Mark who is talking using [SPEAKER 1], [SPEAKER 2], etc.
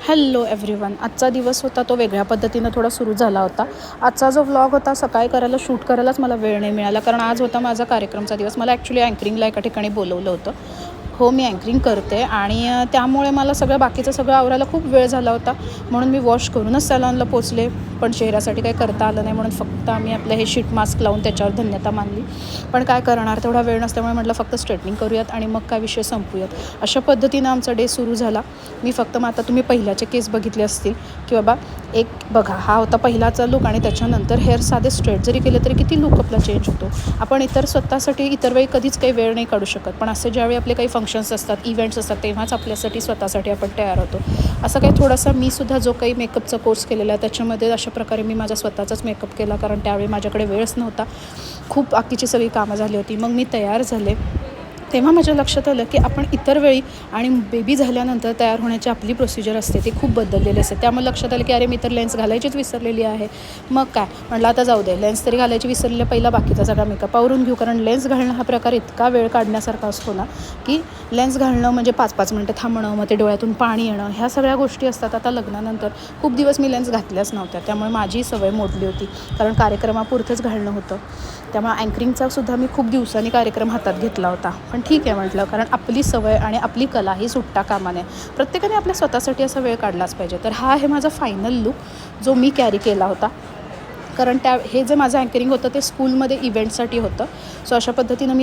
[SPEAKER 1] Hello everyone. आजचा दिवस होता तो वेगळ्या पद्धतीनं थोडा सुरू झाला होता. आजचा जो व्लॉग होता सकाळी करायला शूट करायलाच मला वेळ नाही मिळाला, कारण आज होता माझा कार्यक्रमचा दिवस. मला ॲक्च्युली अँकरिंगला एका ठिकाणी बोलवलं होतं. हो, मी अँकरिंग करते आणि त्यामुळे मला बाकीचं सगळं आवरायला खूप वेळ झाला होता. म्हणून मी वॉश करूनच सॅलॉनला पोचले, पण चेहऱ्यासाठी काही करता आलं नाही, म्हणून फक्त आम्ही आपलं हे शीट मास्क लावून त्याच्यावर धन्यता मानली. पण काय करणार, तेवढा वेळ नसल्यामुळे म्हटलं फक्त स्ट्रेटनिंग करूयात आणि मग काय विषय संपूयात. अशा पद्धतीनं आमचा डे सुरू झाला. मी फक्त मग आता तुम्ही पहिल्याचे केस बघितले असतील की बाबा एक बघा, हा होता पहिलाचा लूक आणि त्याच्यानंतर हेअर साधे स्ट्रेट जरी केले तरी किती लूक आपला चेंज होतो. आपण स्वतःसाठी इतर वेळी कधीच काही वेळ नाही काढू शकत, पण असे ज्यावेळी आपले काही फंक्शन्स असतात, इव्हेंट्स असतात, तेव्हाच आपल्यासाठी स्वतःसाठी आपण तयार होतो. असं काही थोडासा मी सुद्धा जो काही मेकअपचा कोर्स केलेला आहे त्याच्यामध्ये अशा प्रकारे मी माझा स्वतःचाच मेकअप केला, कारण त्यावेळी माझ्याकडे वेळच नव्हता. खूप बाकीची सगळी कामं झाली होती. मग मी तयार झाले. तेव्हा माझ्या लक्षात आलं की आपण इतर वेळी आणि बेबी झाल्यानंतर तयार होण्याची आपली प्रोसिजर असते ती खूप बदललेली असते. त्यामुळे लक्षात आलं की अरे, मी तर लेन्स घालायचीच विसरलेली आहे. मग काय म्हटलं, आता जाऊ दे, लेन्स तरी घालायची विसरलेली, पहिला बाकीचा सगळा मेकअप आवरून घेऊ. कारण लेन्स घालणं हा प्रकार इतका वेळ काढण्यासारखा असतो ना, की लेन्स घालणं म्हणजे 5-5 मिनटं थांबणं, मग ते डोळ्यातून पाणी येणं, ह्या सगळ्या गोष्टी असतात. आता लग्नानंतर खूप दिवस मी लेन्स घातल्याच नव्हत्या, त्यामुळे माझी सवय मोडली होती, कारण कार्यक्रमापुरतंच घालणं होतं. त्यामुळे अँकरिंगचा सुद्धा मी खूप दिवसांनी कार्यक्रम हातात घेतला होता. पण ठीक आहे म्हटलं, कारण आपली सवय आणि आपली कला ही सुटता कामा नये. प्रत्येकाने आपल्या स्वतःसाठी असा वेळ काढलाच पाहिजे. तर हा आहे माझा फायनल लूक जो मी कॅरी केला होता, कारण हे जे माझं अँकरिंग होतं ते स्कूलमध्ये इव्हेंटसाठी होतं. सो अशा पद्धतीनं मी